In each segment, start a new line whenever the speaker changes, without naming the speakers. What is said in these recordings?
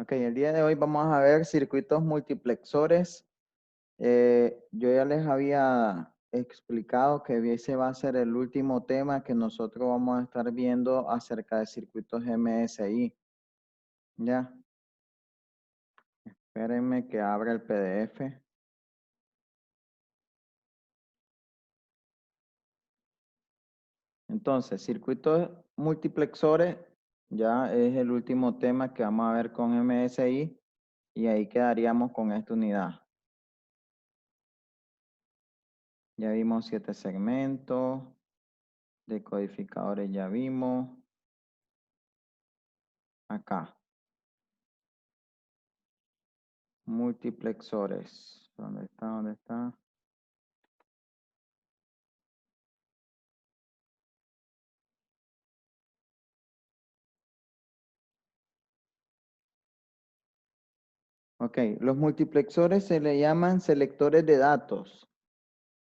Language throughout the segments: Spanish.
Ok, el día de hoy vamos a ver circuitos multiplexores. Yo ya les había explicado que ese va a ser el último tema que nosotros vamos a estar viendo acerca de circuitos MSI. Ya, espérenme que abra el PDF. Entonces, circuitos multiplexores ya es el último tema que vamos a ver con MSI y ahí quedaríamos con esta unidad. Ya vimos 7 segmentos, decodificadores ya vimos. Acá. Multiplexores. ¿Dónde está? ¿Dónde está? Ok, los multiplexores se le llaman selectores de datos.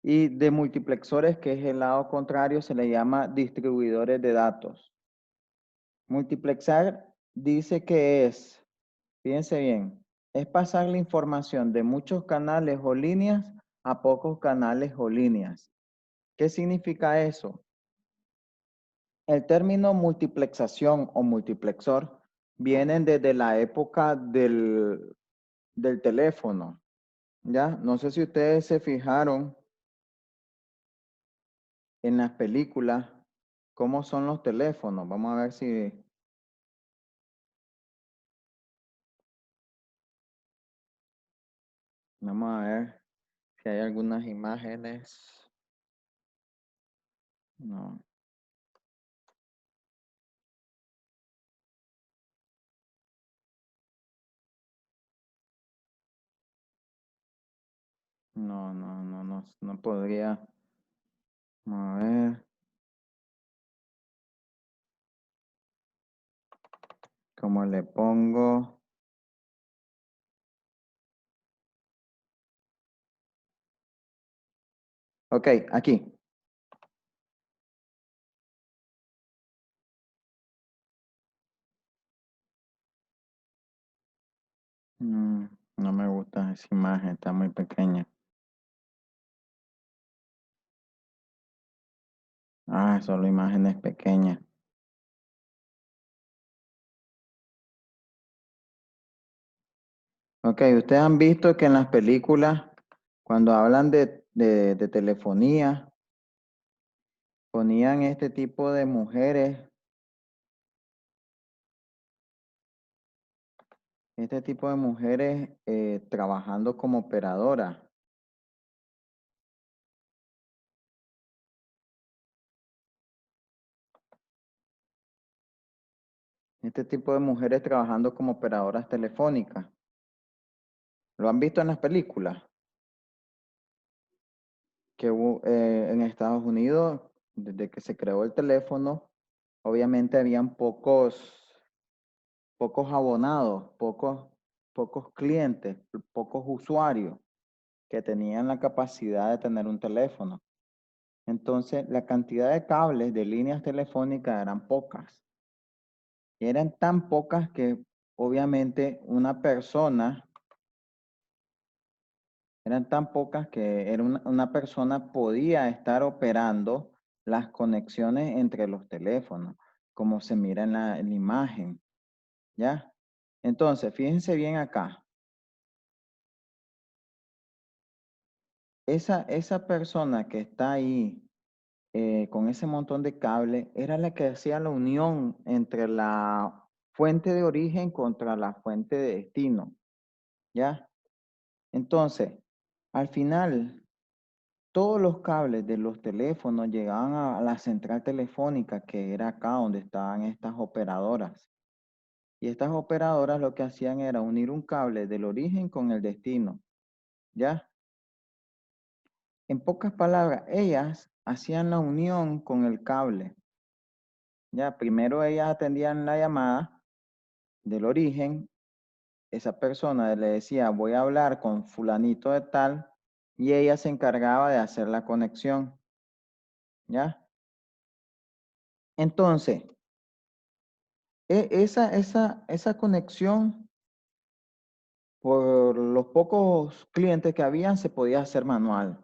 Y de multiplexores, que es el lado contrario, se le llama distribuidores de datos. Multiplexar dice que es, fíjense bien, es pasar la información de muchos canales o líneas a pocos canales o líneas. ¿Qué significa eso? El término multiplexación o multiplexor vienen desde la época del teléfono, ¿ya? No sé si ustedes se fijaron en las películas cómo son los teléfonos. Vamos a ver si... Vamos a ver si hay algunas imágenes. No, no podría. Vamos a ver cómo le pongo. Ok, aquí. No me gusta esa imagen, está muy pequeña. Ah, solo imágenes pequeñas. Ok, ustedes han visto que en las películas, cuando hablan de telefonía, ponían este tipo de mujeres, trabajando como operadoras. Este tipo de mujeres trabajando como operadoras telefónicas. ¿Lo han visto en las películas? Que en Estados Unidos, desde que se creó el teléfono, obviamente habían pocos abonados, pocos clientes, pocos usuarios que tenían la capacidad de tener un teléfono. Entonces, la cantidad de cables de líneas telefónicas eran pocas. Y eran tan pocas que obviamente eran tan pocas que una persona podía estar operando las conexiones entre los teléfonos, como se mira en la imagen, ¿ya? Entonces, fíjense bien acá. Esa persona que está ahí con ese montón de cable era la que hacía la unión entre la fuente de origen contra la fuente de destino, ¿ya? Entonces, al final, todos los cables de los teléfonos llegaban a la central telefónica, que era acá donde estaban estas operadoras. Y estas operadoras lo que hacían era unir un cable del origen con el destino, ¿ya? En pocas palabras, ellas hacían la unión con el cable. Ya, primero ellas atendían la llamada del origen, esa persona le decía, voy a hablar con fulanito de tal, y ella se encargaba de hacer la conexión, ¿ya? Entonces, esa conexión por los pocos clientes que habían, se podía hacer manual.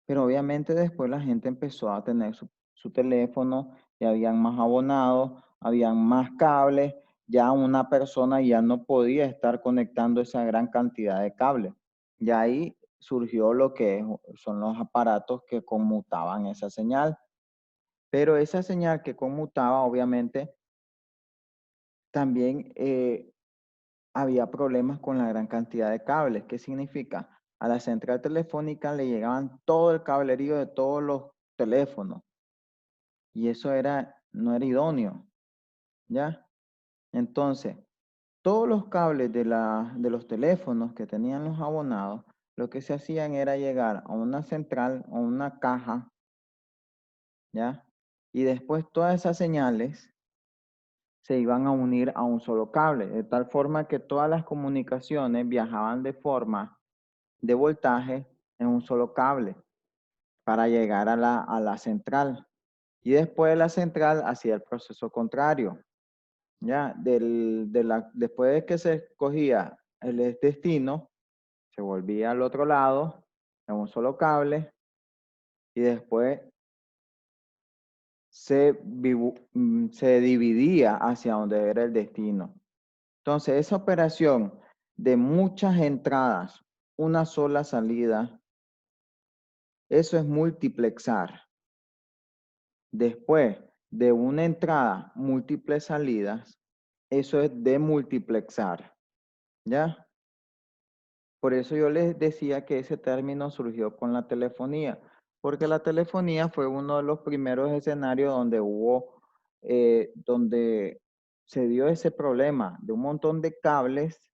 Pero obviamente después la gente empezó a tener su teléfono y habían más abonados, habían más cables, ya una persona ya no podía estar conectando esa gran cantidad de cables. Y ahí surgió lo que son los aparatos que conmutaban esa señal. Pero esa señal que conmutaba, obviamente, también había problemas con la gran cantidad de cables. ¿Qué significa? A la central telefónica le llegaban todo el cablerío de todos los teléfonos y eso no era idóneo, ¿ya? Entonces, todos los cables de los teléfonos que tenían los abonados, lo que se hacían era llegar a una central o una caja, ¿ya? Y después todas esas señales se iban a unir a un solo cable, de tal forma que todas las comunicaciones viajaban de forma de voltaje en un solo cable para llegar a la central. Y después de la central hacía el proceso contrario. Ya, después de que se escogía el destino, se volvía al otro lado en un solo cable y después se dividía hacia donde era el destino. Entonces, esa operación de muchas entradas, una sola salida, eso es multiplexar. Después de una entrada, múltiples salidas, eso es demultiplexar, ¿ya? Por eso yo les decía que ese término surgió con la telefonía, porque la telefonía fue uno de los primeros escenarios donde donde se dio ese problema de un montón de cables,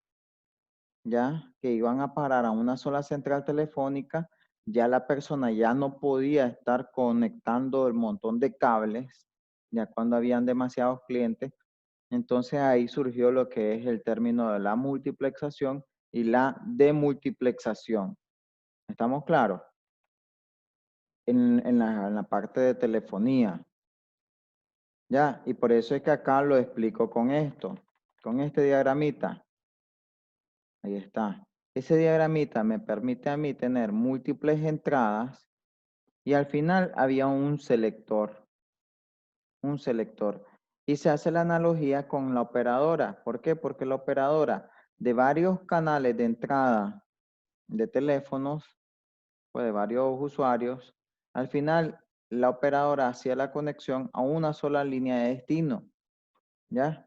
ya, que iban a parar a una sola central telefónica, ya la persona ya no podía estar conectando el montón de cables, ya cuando habían demasiados clientes. Entonces ahí surgió lo que es el término de la multiplexación y la demultiplexación. ¿Estamos claros? En la parte de telefonía. Ya, y por eso es que acá lo explico con esto, con este diagramita. Ahí está. Ese diagramita me permite a mí tener múltiples entradas y al final había un selector, un selector. Y se hace la analogía con la operadora. ¿Por qué? Porque la operadora de varios canales de entrada de teléfonos, pues de varios usuarios, al final la operadora hacía la conexión a una sola línea de destino, ¿ya?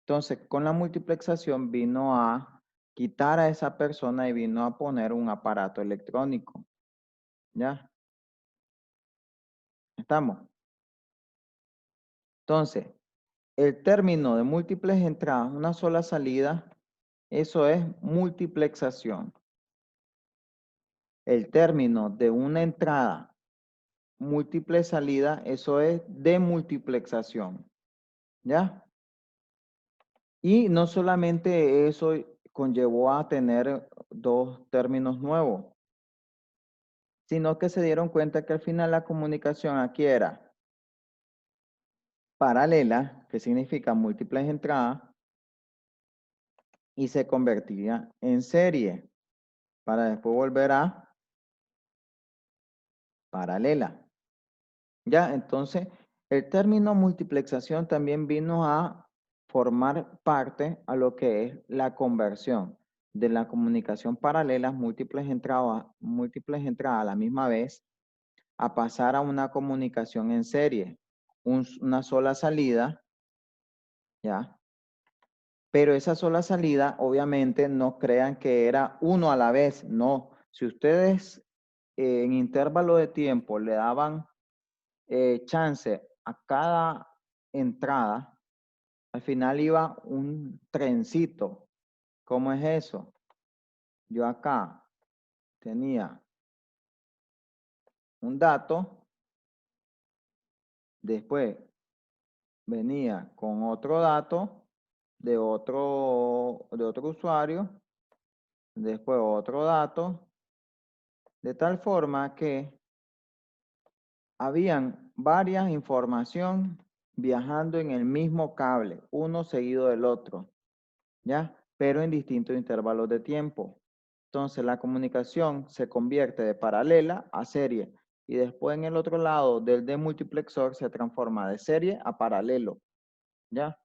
Entonces, con la multiplexación vino a quitar a esa persona y vino a poner un aparato electrónico, ¿ya? ¿Estamos? Entonces, el término de múltiples entradas, una sola salida, eso es multiplexación. El término de una entrada, múltiple salida, eso es demultiplexación, ¿ya? Y no solamente eso conllevó a tener dos términos nuevos, sino que se dieron cuenta que al final la comunicación aquí era paralela, que significa múltiples entradas, y se convertía en serie, para después volver a paralela. Ya, entonces, el término multiplexación también vino a formar parte a lo que es la conversión de la comunicación paralela, múltiples entradas a la misma vez, a pasar a una comunicación en serie, una sola salida, ¿ya? Pero esa sola salida, obviamente, no crean que era uno a la vez, no. Si ustedes en intervalo de tiempo le daban chance a cada entrada, al final iba un trencito. ¿Cómo es eso? Yo acá tenía un dato, después venía con otro dato de otro usuario, después otro dato, de tal forma que habían varias información viajando en el mismo cable, uno seguido del otro, ¿ya? pero en distintos intervalos de tiempo. Entonces la comunicación se convierte de paralela a serie y después en el otro lado del demultiplexor se transforma de serie a paralelo. ¿Ya?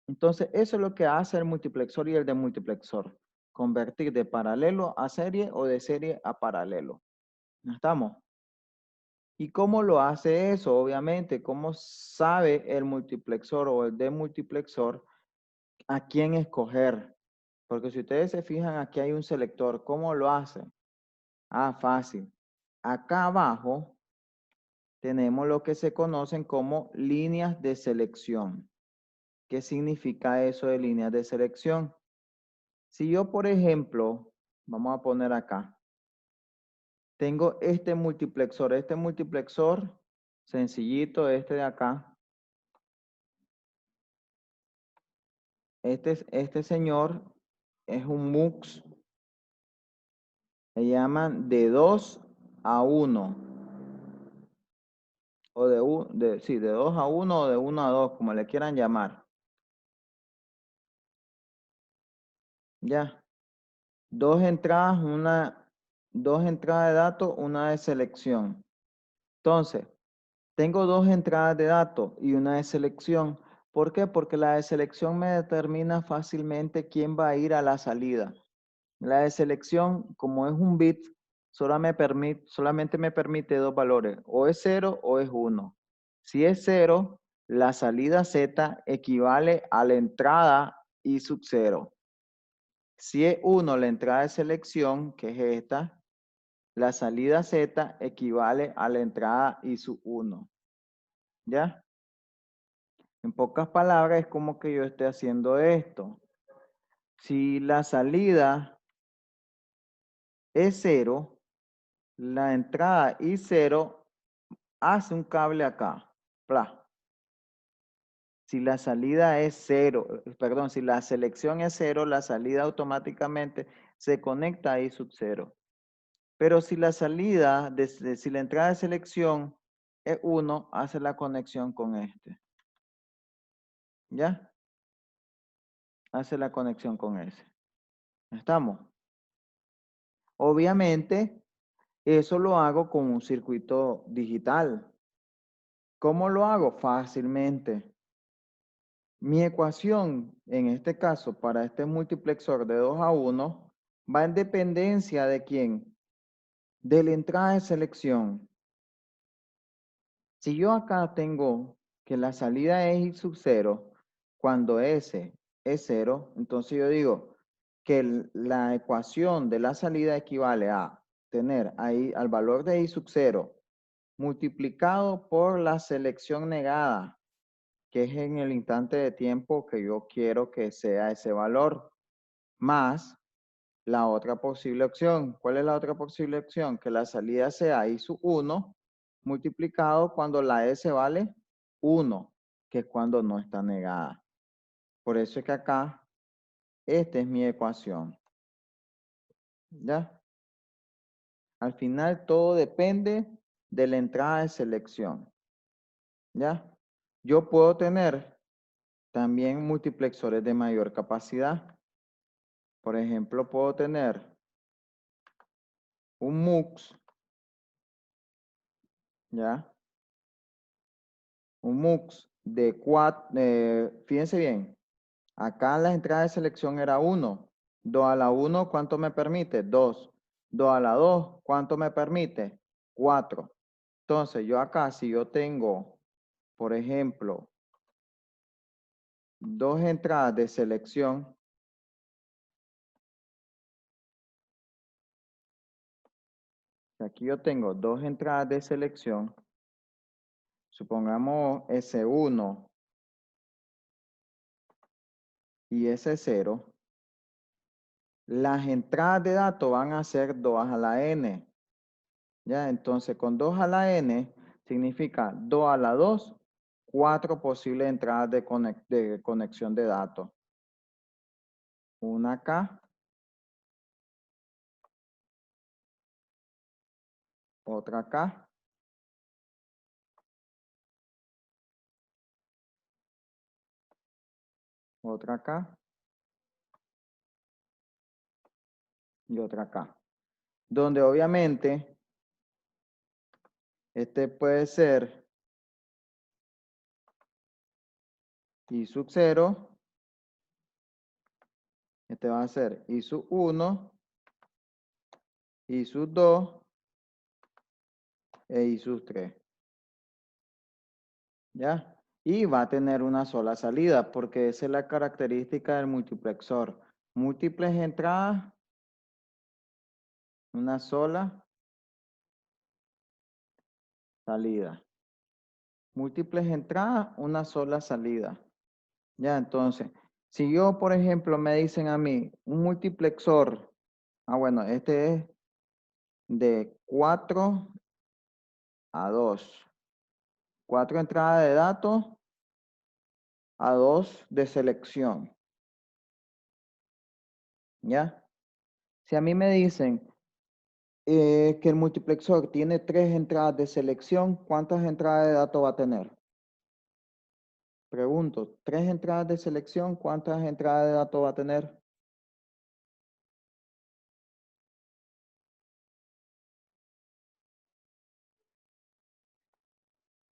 Entonces eso es lo que hace el multiplexor y el demultiplexor. Convertir de paralelo a serie o de serie a paralelo. ¿No estamos? ¿Y cómo lo hace eso? Obviamente, ¿cómo sabe el multiplexor o el demultiplexor a quién escoger? Porque si ustedes se fijan, aquí hay un selector. ¿Cómo lo hace? Ah, fácil. Acá abajo tenemos lo que se conocen como líneas de selección. ¿Qué significa eso de líneas de selección? Si yo, por ejemplo, vamos a poner acá, tengo este multiplexor sencillito, este de acá. Este señor es un MUX, le llaman de 2 a 1, o sí, de 2 a 1 o de 1 a 2, como le quieran llamar. Ya, dos entradas de datos, una de selección. Entonces, tengo dos entradas de datos y una de selección. ¿Por qué? Porque la de selección me determina fácilmente quién va a ir a la salida. La de selección, como es un bit, solamente me permite dos valores, o es 0 o es 1. Si es 0, la salida Z equivale a la entrada I sub 0. Si es 1 la entrada de selección, que es esta, la salida Z equivale a la entrada I sub 1. ¿Ya? En pocas palabras, es como que yo esté haciendo esto. Si la salida es 0, la entrada I0 hace un cable acá. Bla. Si la salida es 0, perdón, si la selección es 0, la salida automáticamente se conecta a I sub 0. Pero si la salida, si la entrada de selección es 1, hace la conexión con este. ¿Ya? Hace la conexión con ese. ¿Estamos? Obviamente, eso lo hago con un circuito digital. ¿Cómo lo hago? Fácilmente. Mi ecuación, en este caso, para este multiplexor de 2 a 1, va en dependencia de quién? De la entrada de selección. Si yo acá tengo que la salida es I sub 0, cuando S es 0, entonces yo digo que la ecuación de la salida equivale a tener ahí al valor de I sub 0 multiplicado por la selección negada, que es en el instante de tiempo que yo quiero que sea ese valor, más la otra posible opción. ¿Cuál es la otra posible opción? Que la salida sea I sub 1 multiplicado cuando la S vale 1, que es cuando no está negada. Por eso es que acá, esta es mi ecuación. ¿Ya? Al final todo depende de la entrada de selección. ¿Ya? Yo puedo tener también multiplexores de mayor capacidad. Por ejemplo, puedo tener un MUX, ¿ya? Un MUX de 4, fíjense bien, acá la entrada de selección era 1. 2 a la 1, ¿cuánto me permite? 2. 2 a la 2, ¿cuánto me permite? 4. Entonces, yo acá, si yo tengo, por ejemplo, dos entradas de selección, aquí yo tengo dos entradas de selección, supongamos S1 y S0, las entradas de datos van a ser 2 a la n. ¿Ya? Entonces, con 2 a la n significa 2 a la 2, 4 posibles entradas de conexión de datos. Una acá, otra acá, otra acá y otra acá. Donde obviamente este puede ser I sub 0, este va a ser I sub 1, I sub 2 e I sub 3. ¿Ya? Y va a tener una sola salida, porque esa es la característica del multiplexor. Múltiples entradas, una sola salida. Múltiples entradas, una sola salida. Ya, entonces, si yo, por ejemplo, me dicen a mí, un multiplexor, bueno, este es de 4 a 2. 4 entradas de datos a 2 de selección. ¿Ya? Si a mí me dicen que el multiplexor tiene 3 entradas de selección, ¿cuántas entradas de datos va a tener? Pregunto, 3 entradas de selección, ¿cuántas entradas de datos va a tener?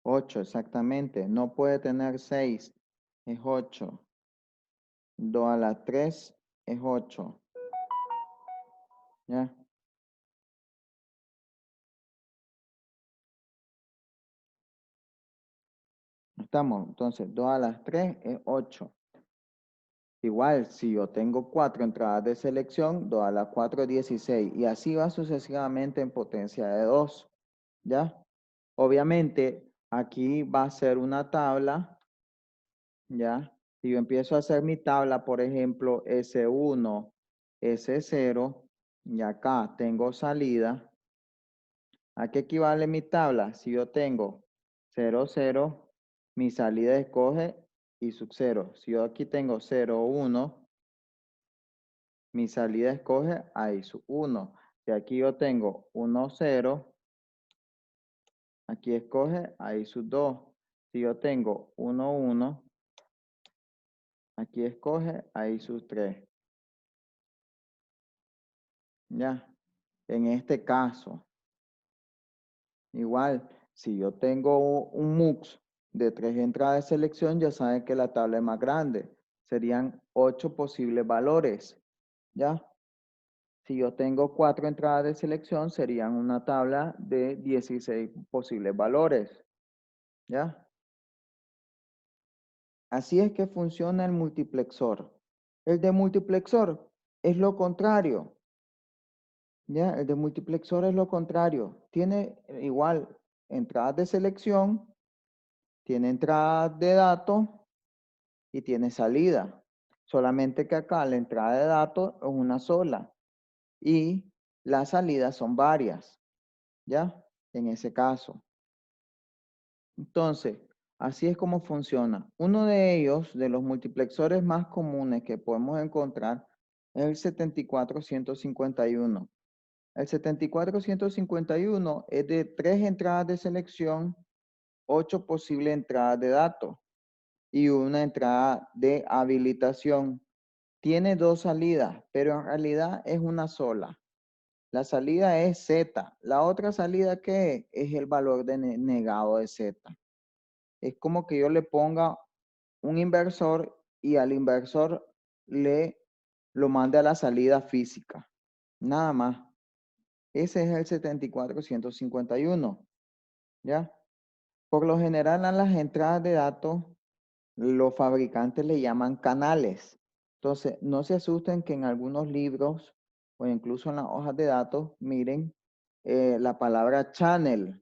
8, exactamente. No puede tener 6, es 8. 2 a la 3 es 8. ¿Ya? Estamos, entonces 2 a las 3 es 8. Igual, si yo tengo 4 entradas de selección, 2 a la 4 es 16. Y así va sucesivamente en potencia de 2. ¿Ya? Obviamente, aquí va a ser una tabla. ¿Ya? Si yo empiezo a hacer mi tabla, por ejemplo, S1, S0, y acá tengo salida. ¿A qué equivale mi tabla? Si yo tengo 0, 0, mi salida escoge I sub 0. Si yo aquí tengo 0, 1, mi salida escoge a I sub 1. Si aquí yo tengo 1, 0, aquí escoge a I sub 2. Si yo tengo 1, 1, aquí escoge a I sub 3. ¿Ya? En este caso, igual, si yo tengo un MUX de 3 entradas de selección, ya saben que la tabla es más grande. Serían 8 posibles valores. ¿Ya? Si yo tengo 4 entradas de selección, serían una tabla de 16 posibles valores. ¿Ya? Así es que funciona el multiplexor. El de multiplexor es lo contrario. ¿Ya? El de multiplexor es lo contrario. Tiene igual entradas de selección, tiene entradas de datos y tiene salida. Solamente que acá la entrada de datos es una sola y las salidas son varias. ¿Ya? En ese caso. Entonces, así es como funciona. Uno de ellos, de los multiplexores más comunes que podemos encontrar, es el 7451. El 7451 es de 3 entradas de selección, 8 posibles entradas de datos y una entrada de habilitación. Tiene 2 salidas, pero en realidad es una sola. La salida es Z. La otra salida que es el valor de negado de Z. Es como que yo le ponga un inversor y al inversor le lo mande a la salida física. Nada más. Ese es el 7451. ¿Ya? Por lo general a las entradas de datos los fabricantes le llaman canales. Entonces, no se asusten que en algunos libros o incluso en las hojas de datos miren la palabra channel.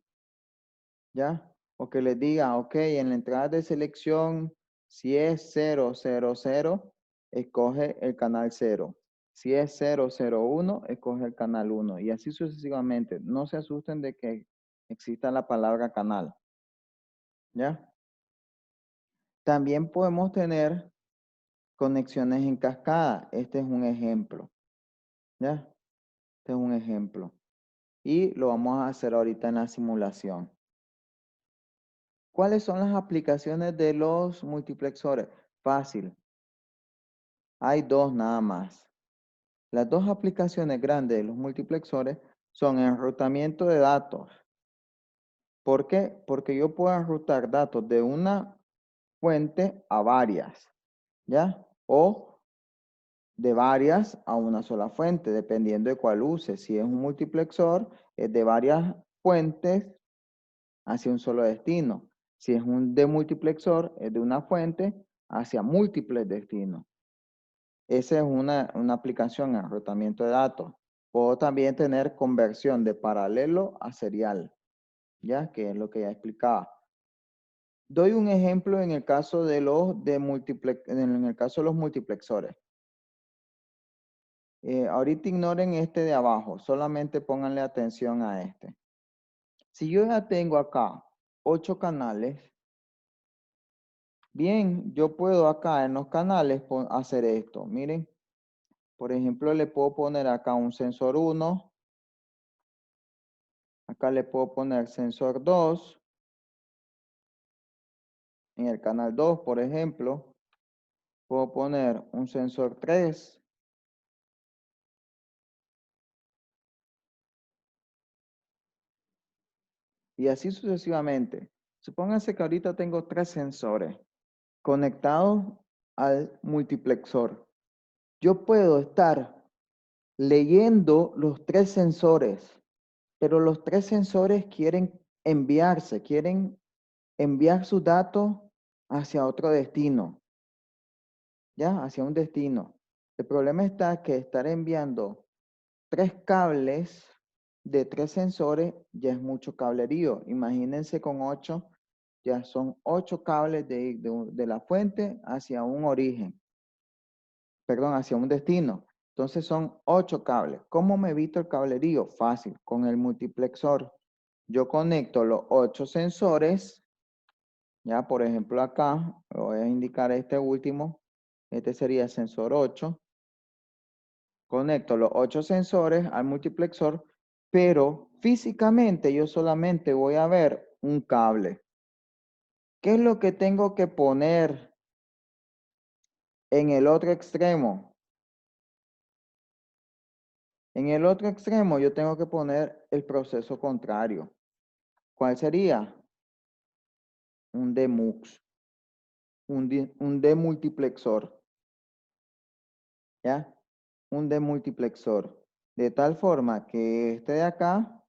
¿Ya? O que les diga, ok, en la entrada de selección, si es 000, escoge el canal 0. Si es 001, escoge el canal 1. Y así sucesivamente. No se asusten de que exista la palabra canal. ¿Ya? También podemos tener conexiones en cascada. Este es un ejemplo. ¿Ya? Este es un ejemplo. Y lo vamos a hacer ahorita en la simulación. ¿Cuáles son las aplicaciones de los multiplexores? Fácil. Hay dos nada más. Las dos aplicaciones grandes de los multiplexores son enrutamiento de datos. ¿Por qué? Porque yo puedo enrutar datos de una fuente a varias, ¿ya? O de varias a una sola fuente, dependiendo de cuál use. Si es un multiplexor, es de varias fuentes hacia un solo destino. Si es un demultiplexor, es de una fuente hacia múltiples destinos. Esa es una aplicación en enrutamiento de datos. Puedo también tener conversión de paralelo a serial, ¿ya? Que es lo que ya explicaba. Doy un ejemplo en el caso de los en el caso de los multiplexores. Ahorita ignoren este de abajo, solamente pónganle atención a este. Si yo ya tengo acá 8 canales, bien, yo puedo acá en los canales hacer esto. Miren, por ejemplo, le puedo poner acá un sensor 1, acá le puedo poner sensor 2, en el canal 2, por ejemplo, puedo poner un sensor 3, y así sucesivamente. Supónganse que ahorita tengo 3 sensores conectados al multiplexor. Yo puedo estar leyendo los 3 sensores, pero los 3 sensores quieren quieren enviar sus datos hacia otro destino, ¿ya? Hacia un destino. El problema está que estar enviando 3 cables de 3 sensores ya es mucho cablerío. Imagínense con 8, ya son 8 cables de la fuente hacia un origen, perdón, hacia un destino. Entonces son 8 cables. ¿Cómo me evito el cablerío? Fácil, con el multiplexor. Yo conecto los 8 sensores, ya por ejemplo acá, voy a indicar este último, este sería el sensor 8. Conecto los 8 sensores al multiplexor, pero físicamente yo solamente voy a ver un cable. ¿Qué es lo que tengo que poner en el otro extremo? En el otro extremo yo tengo que poner el proceso contrario. ¿Cuál sería? Un demux, un demultiplexor, ¿ya? Un demultiplexor. De tal forma que este de acá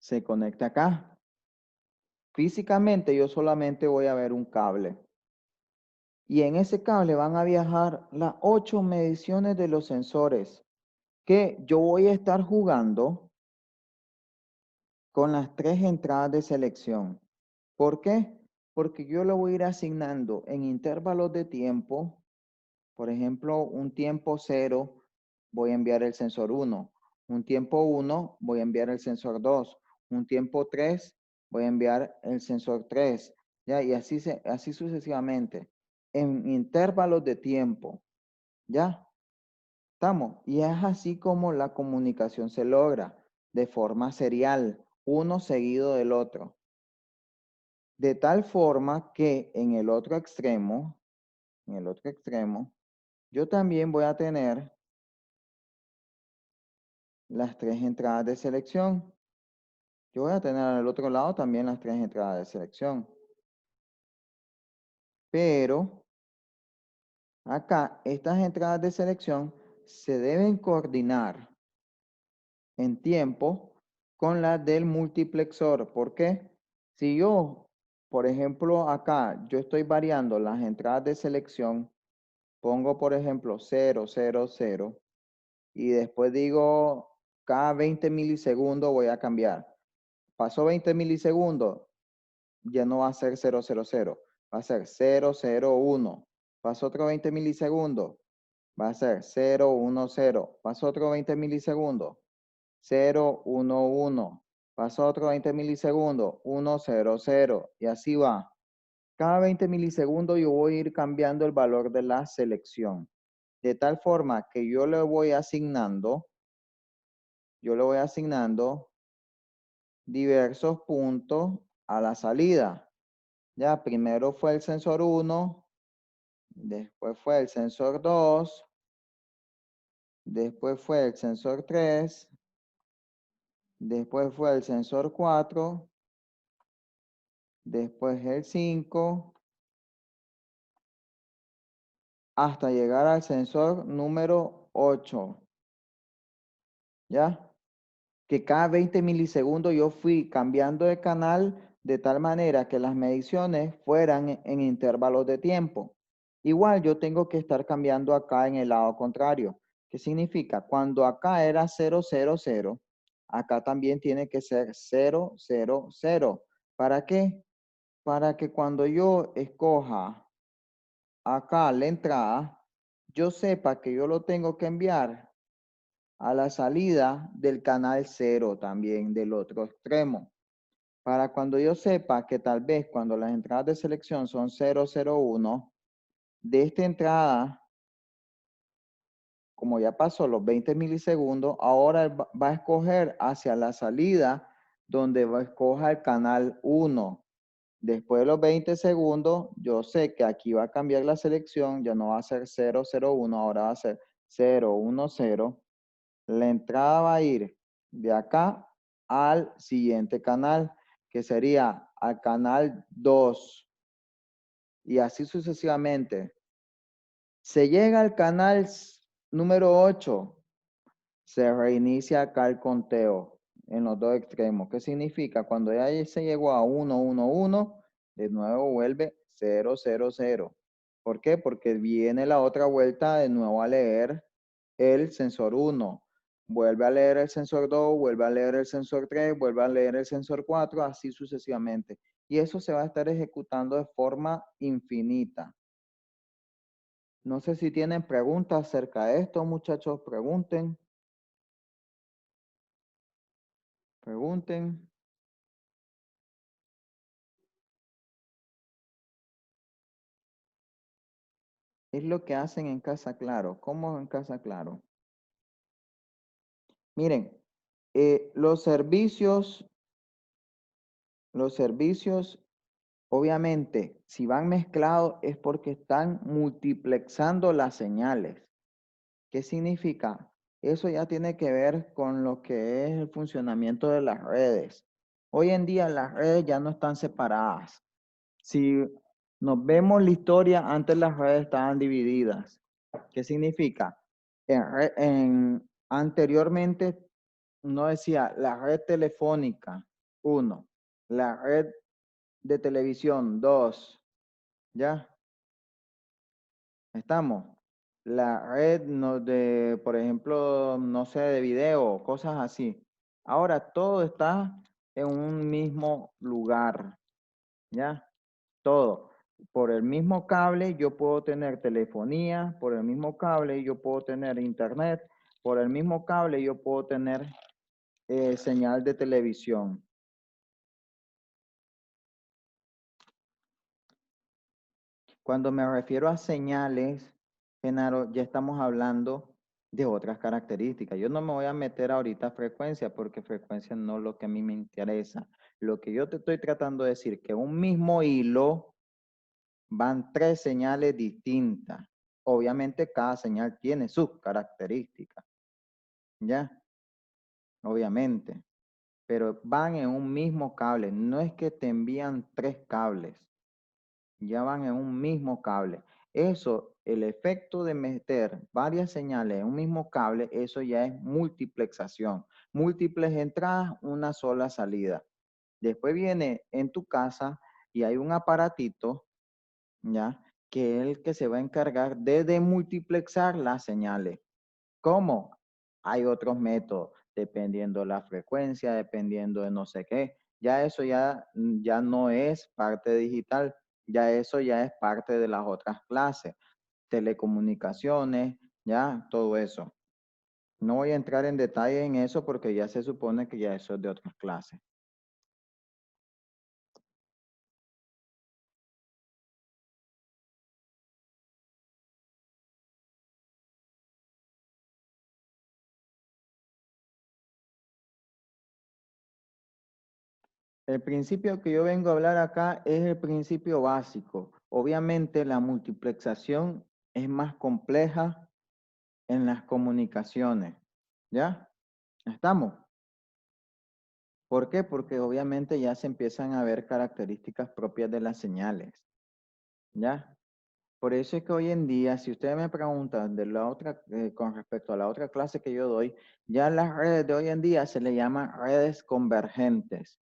se conecta acá. Físicamente yo solamente voy a ver un cable. Y en ese cable van a viajar las 8 mediciones de los sensores que yo voy a estar jugando con las 3 entradas de selección. ¿Por qué? Porque yo lo voy a ir asignando en intervalos de tiempo. Por ejemplo, un tiempo 0, voy a enviar el sensor 1. Un tiempo 1, voy a enviar el sensor 2. Un tiempo 3, voy a enviar el sensor 3. ¿Ya? Y así sucesivamente. En intervalos de tiempo. ¿Ya? ¿Estamos? Y es así como la comunicación se logra, de forma serial, uno seguido del otro. De tal forma que en el otro extremo, yo también voy a tener las 3 entradas de selección. Yo voy a tener al otro lado también las 3 entradas de selección. Pero acá, estas entradas de selección se deben coordinar en tiempo con las del multiplexor. ¿Por qué? Si yo, por ejemplo, acá yo estoy variando las entradas de selección, pongo por ejemplo 0, 0, 0 y después digo cada 20 milisegundos voy a cambiar. Pasó 20 milisegundos, ya no va a ser 0, 0, 0, va a ser 0, 0, 1. Pasó otro 20 milisegundos, va a ser 0, 1, 0. Pasó otro 20 milisegundos, 0, 1, 1. Pasó otro 20 milisegundos, 1, 0, 0. Y así va. Cada 20 milisegundos yo voy a ir cambiando el valor de la selección. De tal forma que yo le voy asignando diversos puntos a la salida. Ya, primero fue el sensor 1, Después fue el sensor 2. Después fue el sensor 3. Después fue el sensor 4. Después el 5. Hasta llegar al sensor número 8. ¿Ya? Que cada 20 milisegundos yo fui cambiando de canal de tal manera que las mediciones fueran en intervalos de tiempo. Igual yo tengo que estar cambiando acá en el lado contrario. ¿Qué significa? Cuando acá era 000, acá también tiene que ser 000. ¿Para qué? Para que cuando yo escoja acá la entrada, yo sepa que yo lo tengo que enviar a la salida del canal 0 también, del otro extremo. Para cuando yo sepa que tal vez cuando las entradas de selección son 001, de esta entrada, como ya pasó los 20 milisegundos, ahora él va a escoger hacia la salida donde va a escoger el canal 1. Después de los 20 segundos, yo sé que aquí va a cambiar la selección, ya no va a ser 001, ahora va a ser 010. La entrada va a ir de acá al siguiente canal, que sería al canal 2. Y así sucesivamente. Se llega al canal número 8. Se reinicia acá el conteo en los dos extremos. ¿Qué significa? Cuando ya se llegó a 111, de nuevo vuelve 000. ¿Por qué? Porque viene la otra vuelta de nuevo a leer el sensor 1. Vuelve a leer el sensor 2, vuelve a leer el sensor 3, vuelve a leer el sensor 4, así sucesivamente. Y eso se va a estar ejecutando de forma infinita. No sé si tienen preguntas acerca de esto, muchachos. Pregunten. Pregunten. Es lo que hacen en Casa Claro. ¿Cómo en Casa Claro? Miren, los servicios, obviamente, si van mezclados es porque están multiplexando las señales. ¿Qué significa? Eso ya tiene que ver con lo que es el funcionamiento de las redes. Hoy en día las redes ya no están separadas. Si nos vemos la historia, antes las redes estaban divididas. ¿Qué significa? Anteriormente no decía la red telefónica, 1, la red de televisión, 2, ¿ya? Estamos. La red no de, por ejemplo, no sé, de video, cosas así. Ahora todo está en un mismo lugar, ¿ya? Todo. Por el mismo cable yo puedo tener telefonía, por el mismo cable yo puedo tener internet, por el mismo cable yo puedo tener señal de televisión. Cuando me refiero a señales, Genaro, ya estamos hablando de otras características. Yo no me voy a meter ahorita a frecuencia porque frecuencia no es lo que a mí me interesa. Lo que yo te estoy tratando de decir, que un mismo hilo van 3 señales distintas. Obviamente cada señal tiene sus características, ¿ya? Obviamente. Pero van en un mismo cable. No es que te envían 3 cables. Ya van en un mismo cable. Eso, el efecto de meter varias señales en un mismo cable, eso ya es multiplexación. Múltiples entradas, una sola salida. Después viene en tu casa y hay un aparatito, ¿ya? Que es el que se va a encargar de demultiplexar las señales. ¿Cómo? Hay otros métodos, dependiendo la frecuencia, dependiendo de no sé qué. Ya eso ya no es parte digital, ya eso ya es parte de las otras clases, telecomunicaciones, ya todo eso. No voy a entrar en detalle en eso porque ya se supone que ya eso es de otras clases. El principio que yo vengo a hablar acá es el principio básico. Obviamente la multiplexación es más compleja en las comunicaciones, ¿ya? ¿Estamos? ¿Por qué? Porque obviamente ya se empiezan a ver características propias de las señales, ¿ya? Por eso es que hoy en día, si ustedes me preguntan de la otra, con respecto a la otra clase que yo doy, ya las redes de hoy en día se le llaman redes convergentes.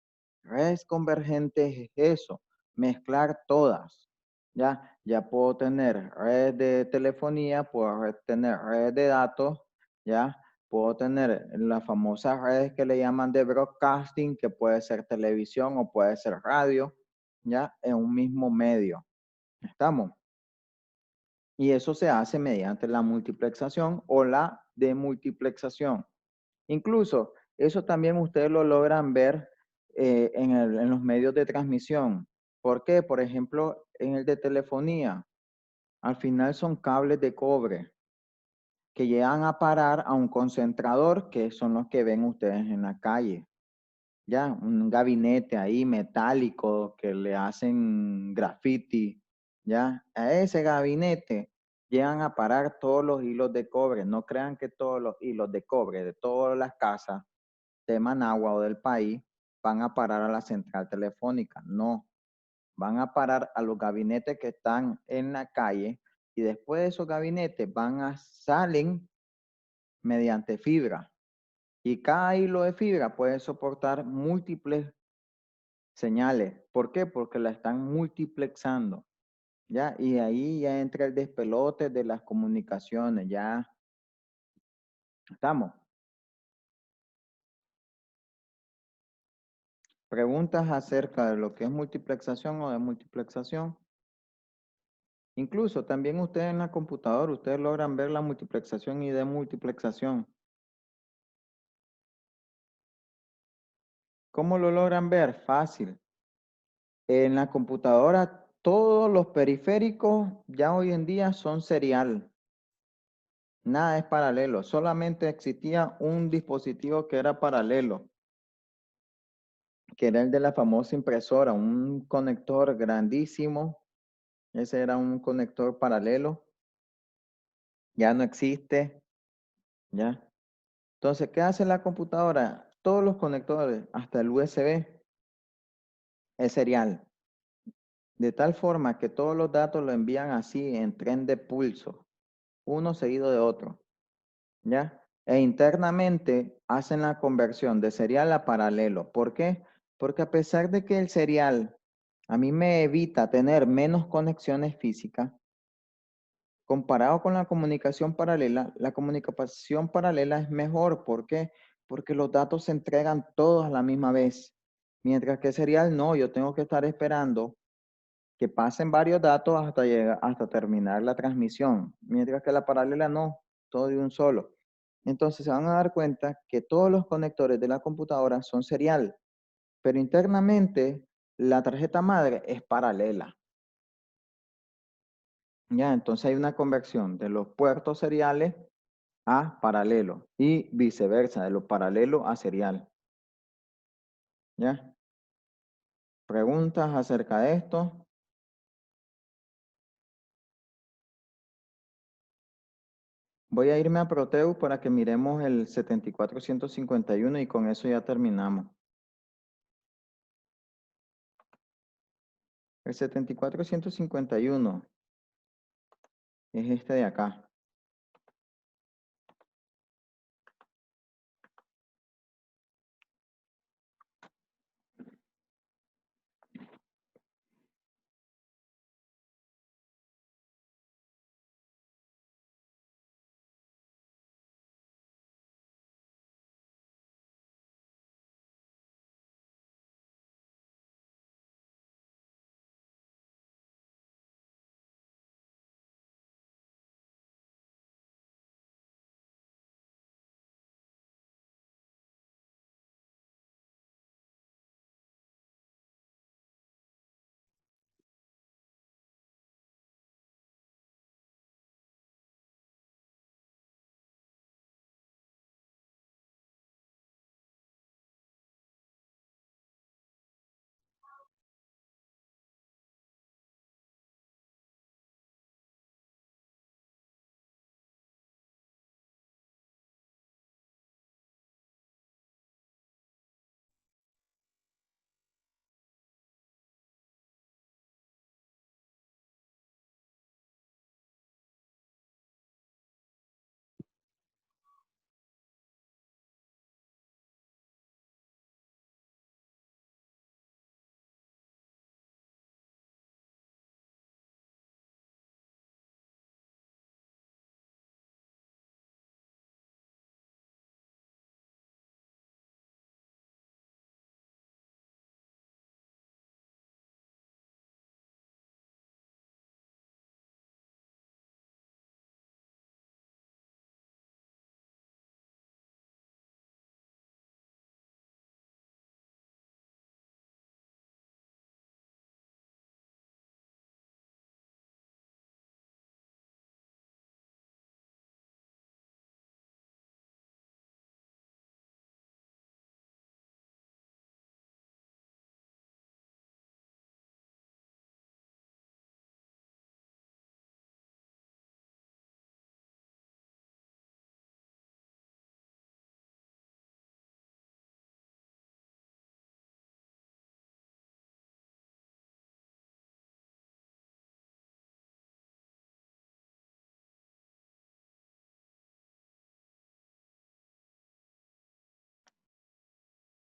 Redes convergentes es eso, mezclar todas. Ya puedo tener redes de telefonía, puedo tener redes de datos, ya puedo tener las famosas redes que le llaman de broadcasting, que puede ser televisión o puede ser radio, ya en un mismo medio. ¿Estamos? Y eso se hace mediante la multiplexación o la demultiplexación. Incluso eso también ustedes lo logran ver en los medios de transmisión. ¿Por qué? Por ejemplo, en el de telefonía, al final son cables de cobre que llegan a parar a un concentrador, que son los que ven ustedes en la calle. Ya, un gabinete ahí metálico que le hacen graffiti, ya, a ese gabinete llegan a parar todos los hilos de cobre. No crean que todos los hilos de cobre de todas las casas de Managua o del país van a parar a la central telefónica. No, van a parar a los gabinetes que están en la calle y después de esos gabinetes salen mediante fibra. Y cada hilo de fibra puede soportar múltiples señales. ¿Por qué? Porque la están multiplexando, ¿ya? Y ahí ya entra el despelote de las comunicaciones, ya estamos. Preguntas acerca de lo que es multiplexación o demultiplexación. Incluso también ustedes en la computadora, ustedes logran ver la multiplexación y demultiplexación. ¿Cómo lo logran ver? Fácil. En la computadora, todos los periféricos ya hoy en día son serial. Nada es paralelo. Solamente existía un dispositivo que era paralelo, que era el de la famosa impresora, un conector grandísimo. Ese era un conector paralelo. Ya no existe, ¿ya? Entonces, ¿qué hace la computadora? Todos los conectores, hasta el USB, es serial. De tal forma que todos los datos lo envían así en tren de pulso, uno seguido de otro, ¿ya? E internamente hacen la conversión de serial a paralelo. ¿Por qué? Porque a pesar de que el serial a mí me evita tener menos conexiones físicas, comparado con la comunicación paralela es mejor. ¿Por qué? Porque los datos se entregan todos a la misma vez. Mientras que serial no, yo tengo que estar esperando que pasen varios datos hasta terminar la transmisión. Mientras que la paralela no, todo de un solo. Entonces se van a dar cuenta que todos los conectores de la computadora son serial, pero internamente la tarjeta madre es paralela. Ya, entonces hay una conversión de los puertos seriales a paralelo y viceversa, de lo paralelo a serial. ¿Ya? ¿Preguntas acerca de esto? Voy a irme a Proteus para que miremos el 7451 y con eso ya terminamos. El 7451 es este de acá.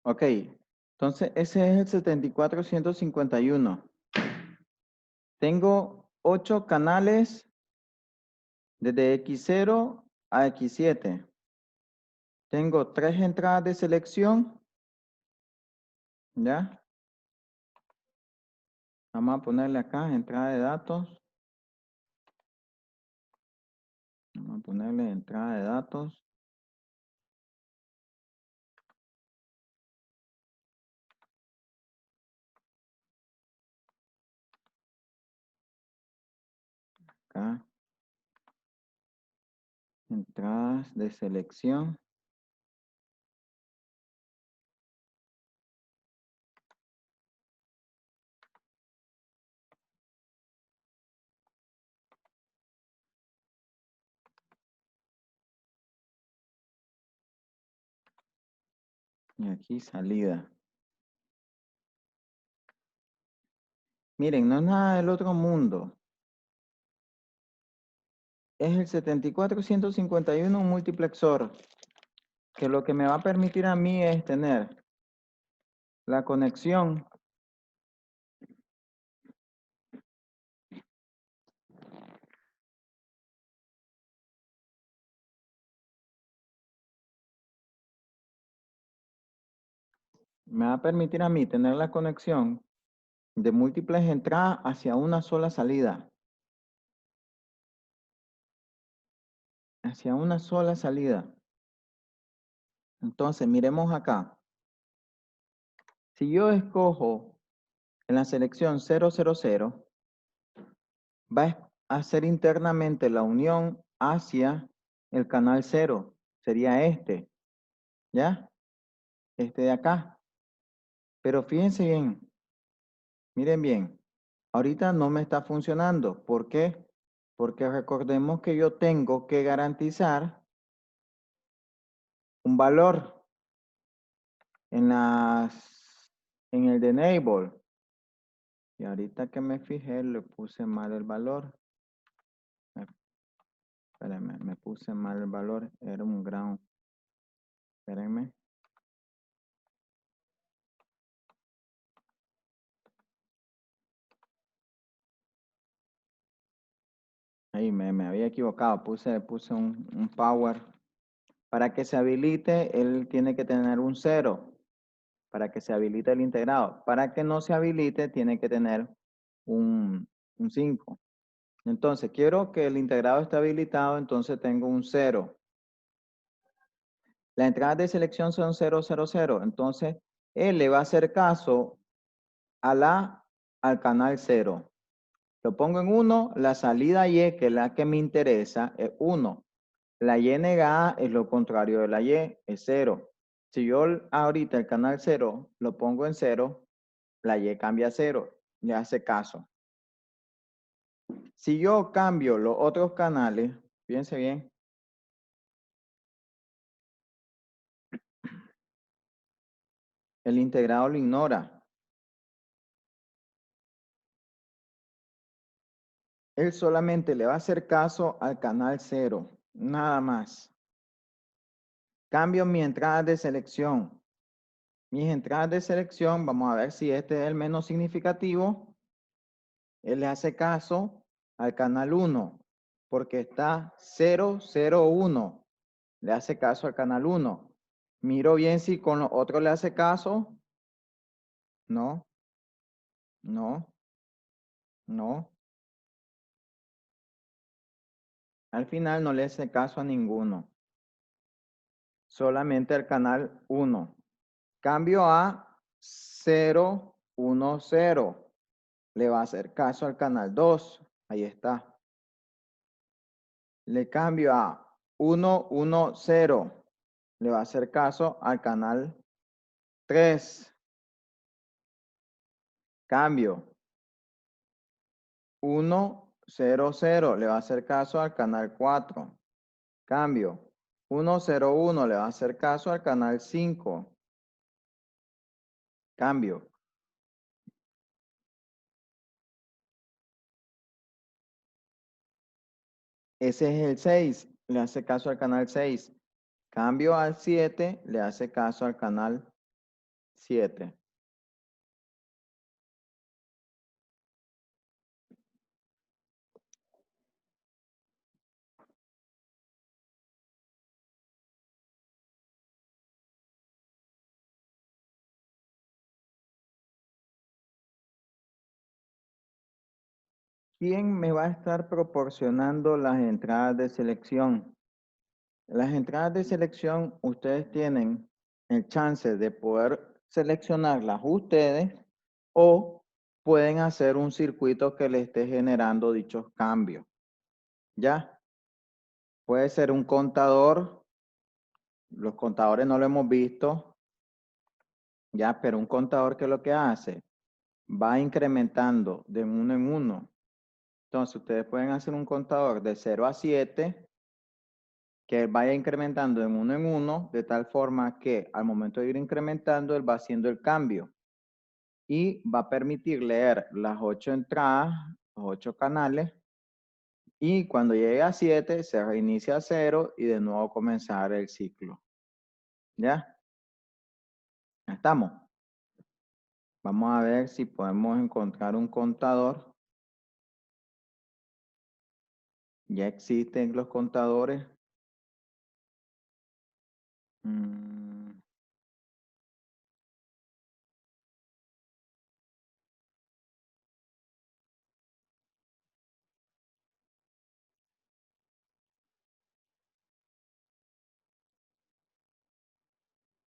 Ok, entonces ese es el 74151. Tengo 8 canales desde X0 a X7. Tengo 3 entradas de selección. ¿Ya? Vamos a ponerle acá entrada de datos. Vamos a ponerle entrada de datos. Acá. Entradas de selección. Y aquí salida. Miren, no es nada del otro mundo. Es el 74151 un multiplexor. Que lo que me va a permitir a mí es tener la conexión me va a permitir a mí tener la conexión de múltiples entradas hacia una sola salida. Hacia una sola salida. Entonces, miremos acá. Si yo escojo en la selección 000, va a hacer internamente la unión hacia el canal 0. Sería este. ¿Ya? Este de acá. Pero fíjense bien. Miren bien. Ahorita no me está funcionando. ¿Por qué? Porque recordemos que yo tengo que garantizar un valor en el de enable. Y ahorita que me fijé, le puse mal el valor. Espérenme, me puse mal el valor. Era un ground. Espérenme. Ahí me había equivocado. Puse un power. Para que se habilite, él tiene que tener un 0. Para que se habilite el integrado. Para que no se habilite, tiene que tener un 5. Entonces, quiero que el integrado esté habilitado, entonces tengo un 0. Las entradas de selección son 000. Entonces, él le va a hacer caso al canal 0. Lo pongo en 1, la salida Y, que es la que me interesa, es 1. La Y negada es lo contrario de la Y, es 0. Si yo ahorita el canal 0 lo pongo en 0, la Y cambia a 0. Le hace caso. Si yo cambio los otros canales, fíjense bien, el integrado lo ignora. Él solamente le va a hacer caso al canal 0, nada más. Cambio mi entrada de selección. Mis entradas de selección, vamos a ver si este es el menos significativo. Él le hace caso al canal 1, porque está 001. Le hace caso al canal 1. Miro bien si con los otros le hace caso. No, no, no. Al final no le hace caso a ninguno. Solamente al canal 1. Cambio a 010. Le va a hacer caso al canal 2. Ahí está. Le cambio a 110. Le va a hacer caso al canal 3. Cambio. 100. Le va a hacer caso al canal 4. Cambio. 101. Le va a hacer caso al canal 5. Cambio. Ese es el 6. Le hace caso al canal 6. Cambio al 7. Le hace caso al canal 7. ¿Quién me va a estar proporcionando las entradas de selección? Las entradas de selección, ustedes tienen el chance de poder seleccionarlas ustedes o pueden hacer un circuito que le esté generando dichos cambios. ¿Ya? Puede ser un contador, los contadores no lo hemos visto, ¿ya? Pero un contador, ¿qué es lo que hace? Va incrementando de uno en uno. Entonces, ustedes pueden hacer un contador de 0 a 7 que vaya incrementando de uno en uno, de tal forma que al momento de ir incrementando, él va haciendo el cambio y va a permitir leer las 8 entradas, los 8 canales, y cuando llegue a 7, se reinicia a 0 y de nuevo comenzar el ciclo. ¿Ya? ¿Estamos? Vamos a ver si podemos encontrar un contador. Ya existen los contadores.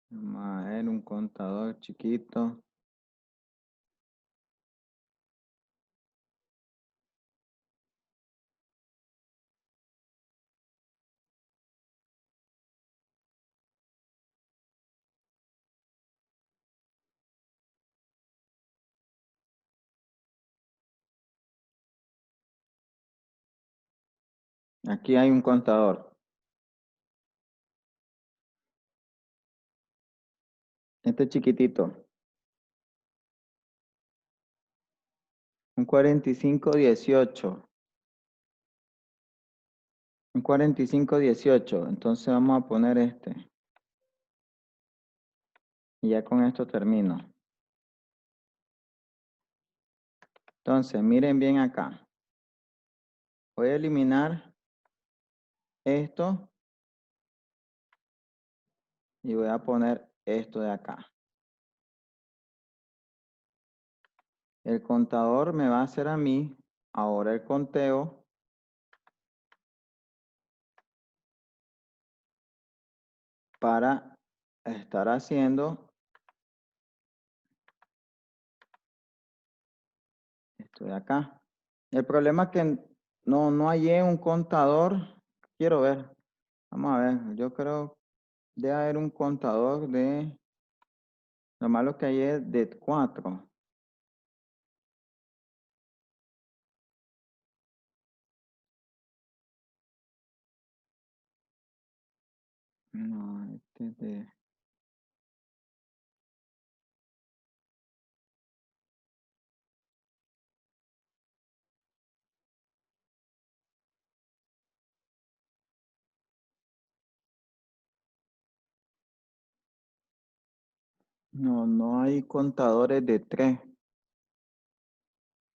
Vamos a ver un contador chiquito. Aquí hay un contador. Este chiquitito. Un 4518. Un 4518. Entonces vamos a poner este. Y ya con esto termino. Entonces, miren bien acá. Voy a eliminar esto. Y voy a poner esto de acá. El contador me va a hacer a mí ahora el conteo para estar haciendo esto de acá. El problema es que no hallé un contador. Quiero ver. Vamos a ver. Yo creo que debe haber un contador de... Lo malo que hay es de 4. No, este es de... No hay contadores de 3.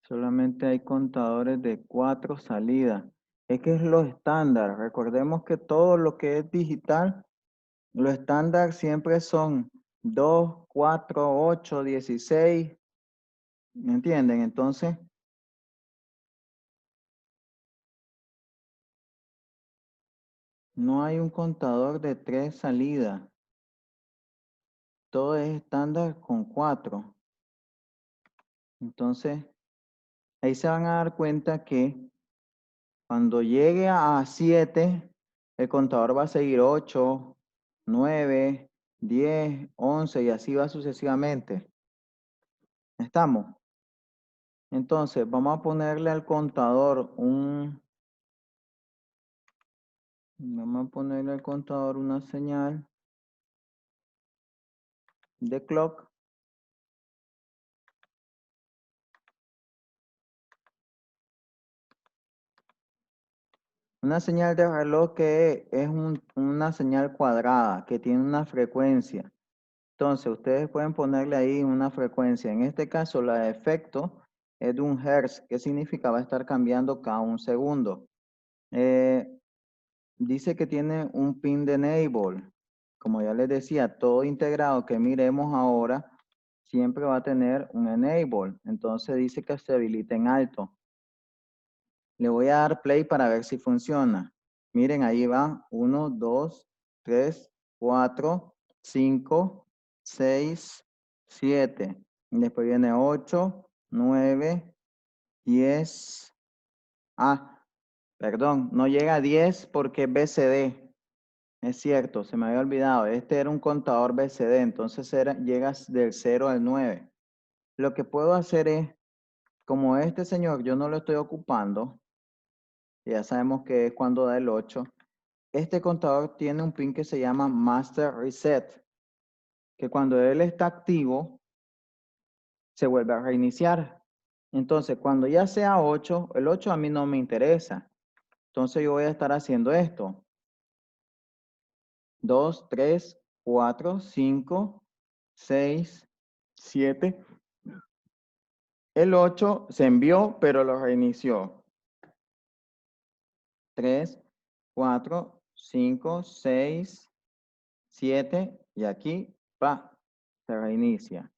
Solamente hay contadores de 4 salidas. Es que es lo estándar. Recordemos que todo lo que es digital, lo estándar siempre son 2, 4, 8, 16. ¿Me entienden? Entonces, no hay un contador de 3 salidas. Todo es estándar con 4. Entonces, ahí se van a dar cuenta que cuando llegue a 7, el contador va a seguir 8, 9, 10, 11 y así va sucesivamente. ¿Estamos? Entonces, vamos a ponerle al contador vamos a ponerle al contador una señal de clock. Una señal de reloj que es una señal cuadrada, que tiene una frecuencia. Entonces, ustedes pueden ponerle ahí una frecuencia. En este caso, la de efecto es de 1 Hz. ¿Qué significa? Va a estar cambiando cada 1 segundo. Dice que tiene un pin de enable. Como ya les decía, todo integrado que miremos ahora siempre va a tener un enable. Entonces dice que se habilita en alto. Le voy a dar play para ver si funciona. Miren, ahí va. 1, 2, 3, 4, 5, 6, 7. Después viene 8, 9, 10. Ah, perdón, no llega a 10 porque es BCD. Es cierto, se me había olvidado. Este era un contador BCD, entonces llegas del 0 al 9. Lo que puedo hacer es, como este señor yo no lo estoy ocupando, ya sabemos que es cuando da el 8, este contador tiene un pin que se llama Master Reset, que cuando él está activo, se vuelve a reiniciar. Entonces, cuando ya sea 8, el 8 a mí no me interesa. Entonces yo voy a estar haciendo esto. 2, 3, 4, 5, 6, 7. El 8 se envió, pero lo reinició. 3, 4, 5, 6, 7 y aquí, se reinicia.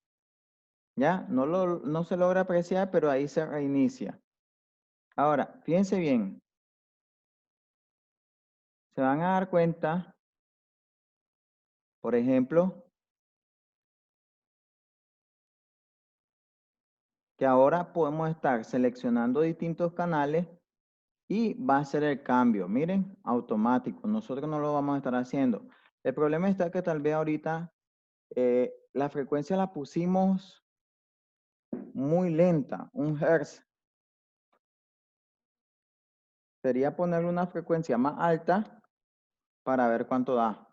¿Ya? No se logra apreciar, pero ahí se reinicia. Ahora, fíjense bien. Se van a dar cuenta, por ejemplo, que ahora podemos estar seleccionando distintos canales y va a ser el cambio. Miren, automático. Nosotros no lo vamos a estar haciendo. El problema está que tal vez ahorita la frecuencia la pusimos muy lenta, 1 Hz. Sería ponerle una frecuencia más alta para ver cuánto da.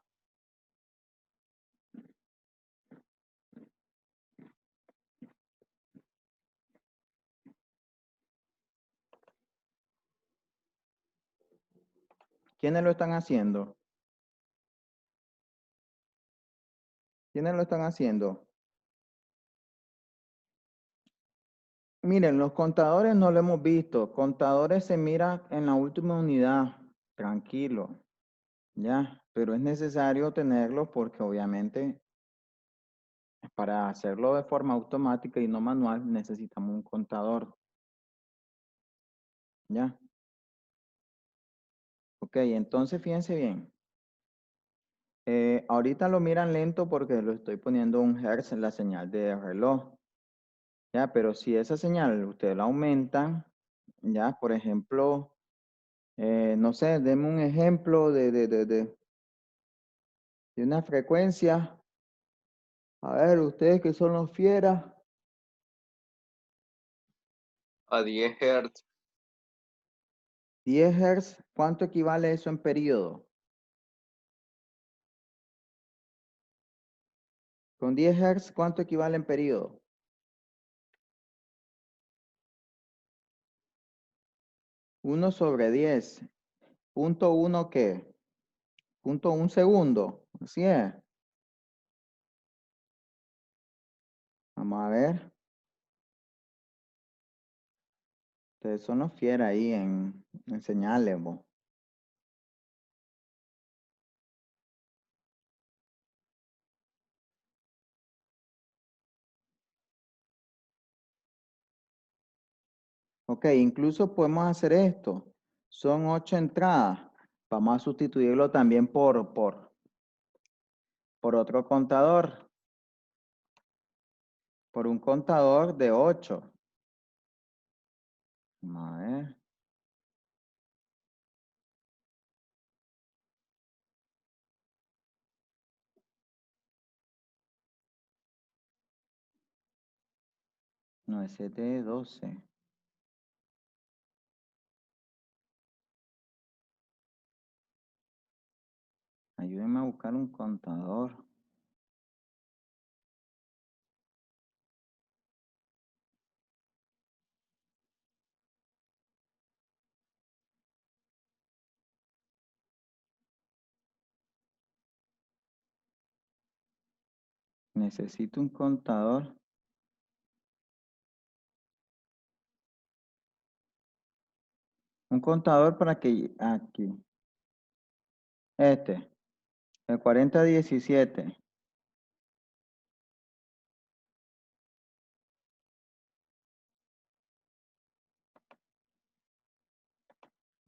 ¿Quiénes lo están haciendo? ¿Quiénes lo están haciendo? Miren, los contadores no lo hemos visto. Contadores se mira en la última unidad. Tranquilo. Ya, pero es necesario tenerlo porque obviamente para hacerlo de forma automática y no manual necesitamos un contador. Ya. Ok, entonces fíjense bien. Ahorita lo miran lento porque lo estoy poniendo 1 Hz en la señal de reloj. Ya, pero si esa señal ustedes la aumentan, ya, por ejemplo, no sé, denme un ejemplo de una frecuencia. A ver, ustedes que son los fieras.
A 10 Hz.
10 Hz, ¿cuánto equivale eso en periodo? Con 10 Hz, ¿cuánto equivale en periodo? 1/10. ¿Punto 1 qué? ¿Punto 1 segundo? Así es. Vamos a ver. Ustedes son los fieras ahí en señales, vos. Ok, incluso podemos hacer esto. Son 8 entradas. Vamos a sustituirlo también por otro contador. Por un contador de 8. Vamos a ver. No, ese es de 12. Ayúdenme a buscar un contador. Necesito un contador. Un contador para que aquí. El 4017.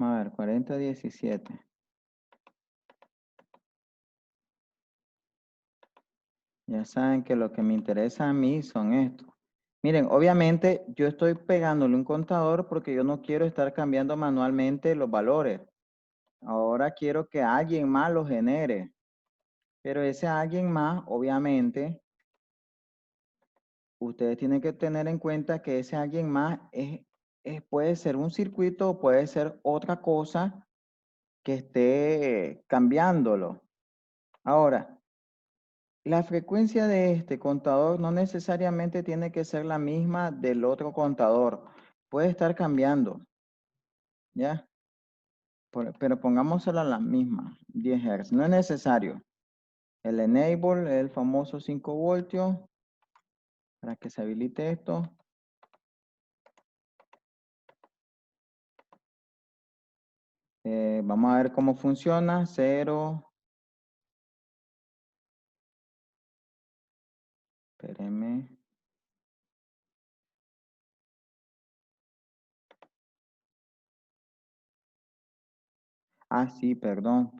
A ver, 4017. Ya saben que lo que me interesa a mí son estos. Miren, obviamente yo estoy pegándole un contador porque yo no quiero estar cambiando manualmente los valores. Ahora quiero que alguien más los genere. Pero ese alguien más, obviamente, ustedes tienen que tener en cuenta que ese alguien más puede ser un circuito o puede ser otra cosa que esté cambiándolo. Ahora, la frecuencia de este contador no necesariamente tiene que ser la misma del otro contador. Puede estar cambiando, ¿ya? Pero pongámosela la misma, 10 Hz. No es necesario. El enable, el famoso 5 voltios, para que se habilite esto. Vamos a ver cómo funciona. 0. Espérenme. Ah, sí, perdón,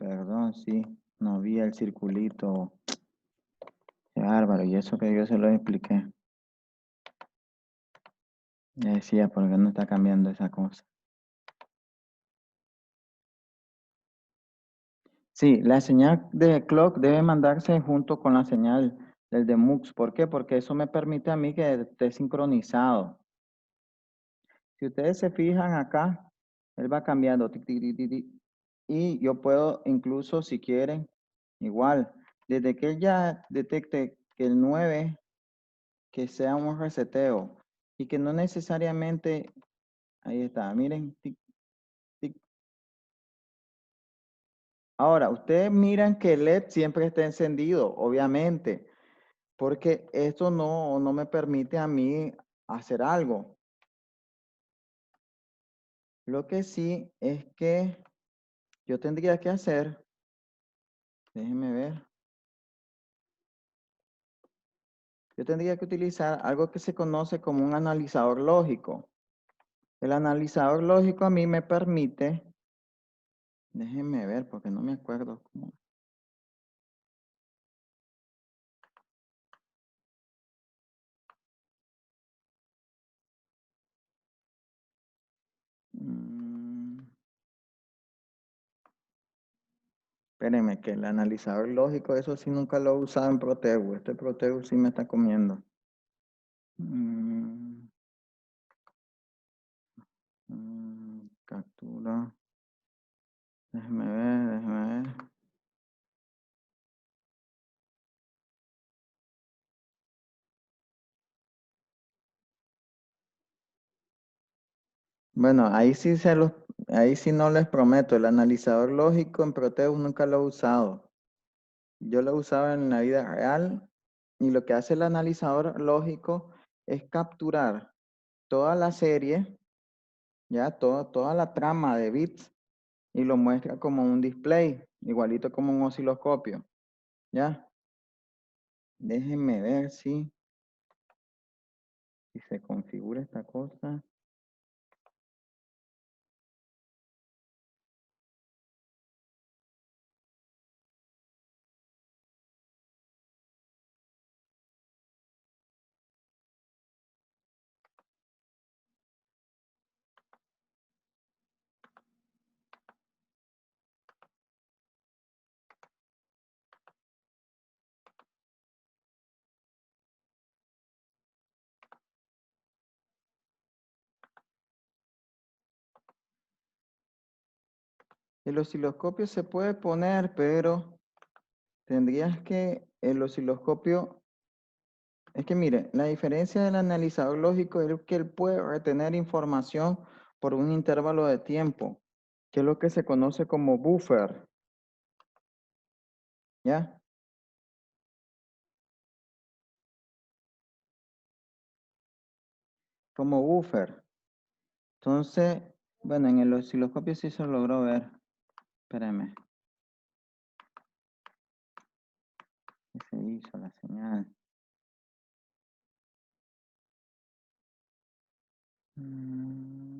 sí. No vi el circulito. Qué bárbaro, y eso que yo se lo expliqué. Ya decía, ¿por qué no está cambiando esa cosa? Sí, la señal de clock debe mandarse junto con la señal del de MUX. ¿Por qué? Porque eso me permite a mí que esté sincronizado. Si ustedes se fijan acá, él va cambiando. Tic, tic, tic, tic, tic. Y yo puedo incluso, si quieren, igual, desde que él ya detecte que el 9, que sea un reseteo y que no necesariamente, ahí está, miren, tic, tic. Ahora, ustedes miran que el LED siempre está encendido, obviamente, porque esto no me permite a mí hacer algo. Lo que sí es que yo tendría que hacer, déjenme ver, yo tendría que utilizar algo que se conoce como un analizador lógico. El analizador lógico a mí me permite, déjenme ver porque no me acuerdo cómo. Espérenme, que el analizador lógico, eso sí nunca lo he usado en Protego. Este Protego sí me está comiendo. Captura. Déjeme ver. Bueno, ahí sí no les prometo. El analizador lógico en Proteus nunca lo he usado. Yo lo he usado en la vida real y lo que hace el analizador lógico es capturar toda la serie, ya, toda la trama de bits y lo muestra como un display, igualito como un osciloscopio, ya. Déjenme ver si se configura esta cosa. El osciloscopio se puede poner, pero tendrías que el osciloscopio, es que mire, la diferencia del analizador lógico es que él puede retener información por un intervalo de tiempo, que es lo que se conoce como buffer, ¿ya? como buffer. Entonces, bueno, en el osciloscopio sí se logró ver. Espérame. ¿Qué se hizo la señal? Mm.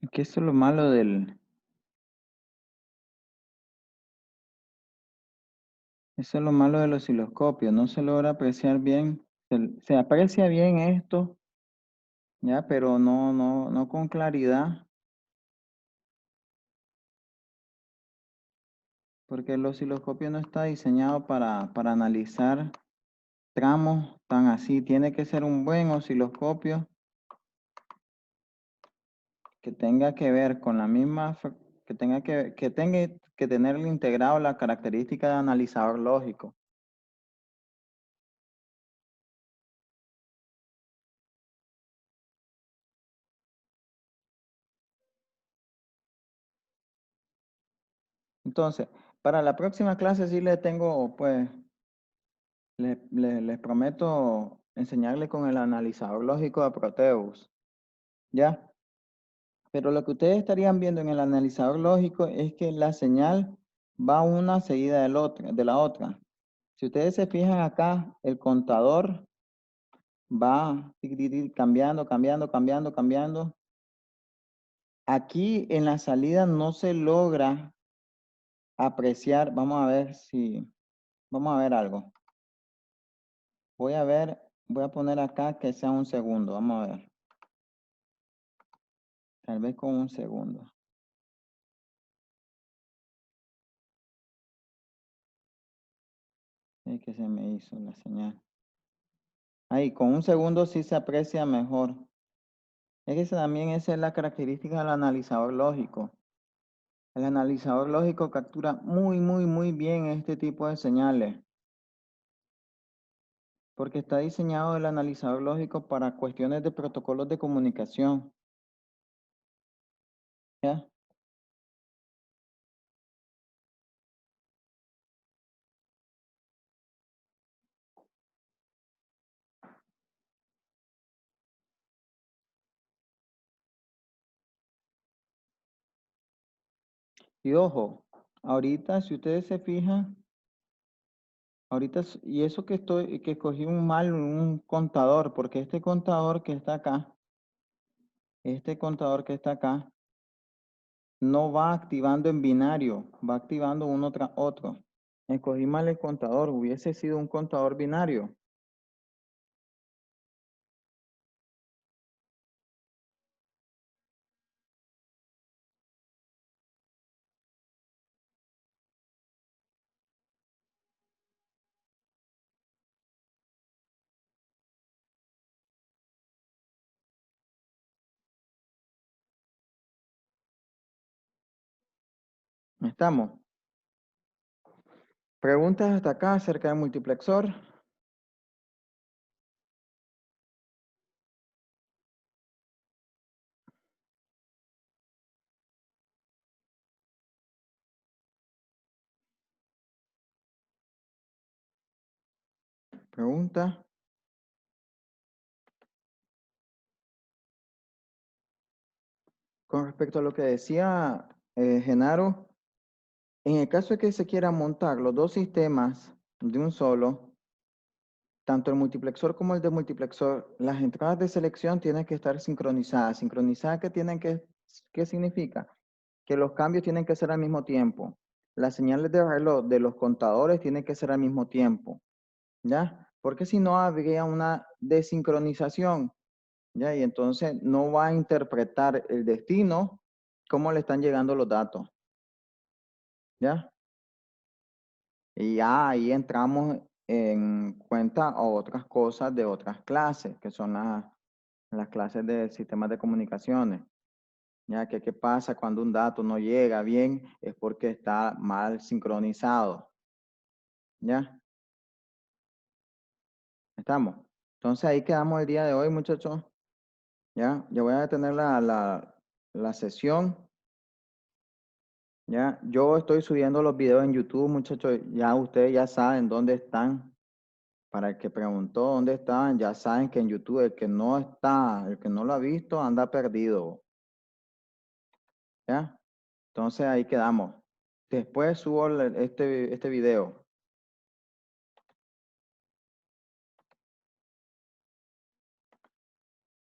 Es que eso es lo malo eso es lo malo del osciloscopio, no se logra apreciar bien, se aprecia bien esto, ya, pero no con claridad, porque el osciloscopio no está diseñado para analizar tramos tan así, tiene que ser un buen osciloscopio que tenga que ver con la misma, que tenga que tener integrado la característica de analizador lógico. Entonces, para la próxima clase sí le tengo, pues, les prometo enseñarle con el analizador lógico de Proteus, ¿ya? Pero lo que ustedes estarían viendo en el analizador lógico es que la señal va una seguida de la otra. Si ustedes se fijan acá, el contador va cambiando, cambiando, cambiando, cambiando. Aquí en la salida no se logra apreciar. Vamos a ver vamos a ver algo. Voy a poner acá que sea un segundo. Vamos a ver. Tal vez con un segundo. Es que se me hizo la señal. Ahí, con un segundo sí se aprecia mejor. Es que también esa es la característica del analizador lógico. El analizador lógico captura muy bien este tipo de señales. Porque está diseñado el analizador lógico para cuestiones de protocolos de comunicación. ¿Ya? Y ojo, ahorita si ustedes se fijan, y eso que escogí un contador, porque este contador que está acá, no va activando en binario, va activando uno tras otro. Escogí mal el contador, hubiese sido un contador binario. ¿Estamos? ¿Preguntas hasta acá acerca del multiplexor? ¿Pregunta? Con respecto a lo que decía Genaro, en el caso de que se quieran montar los dos sistemas de un solo, tanto el multiplexor como el demultiplexor, las entradas de selección tienen que estar sincronizadas. ¿Sincronizadas qué significa? Que los cambios tienen que ser al mismo tiempo. Las señales de reloj de los contadores tienen que ser al mismo tiempo, ¿ya? Porque si no, habría una desincronización, ¿ya? Y entonces no va a interpretar el destino cómo le están llegando los datos, ¿ya? Y ya ahí entramos en cuenta a otras cosas de otras clases, que son las clases de sistemas de comunicaciones. Ya que qué pasa cuando un dato no llega bien es porque está mal sincronizado. ¿Ya? ¿Estamos? Entonces ahí quedamos el día de hoy, muchachos. ¿Ya? Yo voy a detener la sesión. ¿Ya? Yo estoy subiendo los videos en YouTube, muchachos. Ya ustedes ya saben dónde están. Para el que preguntó dónde estaban, ya saben que en YouTube el que no está, el que no lo ha visto, anda perdido. ¿Ya? Entonces ahí quedamos. Después subo este video.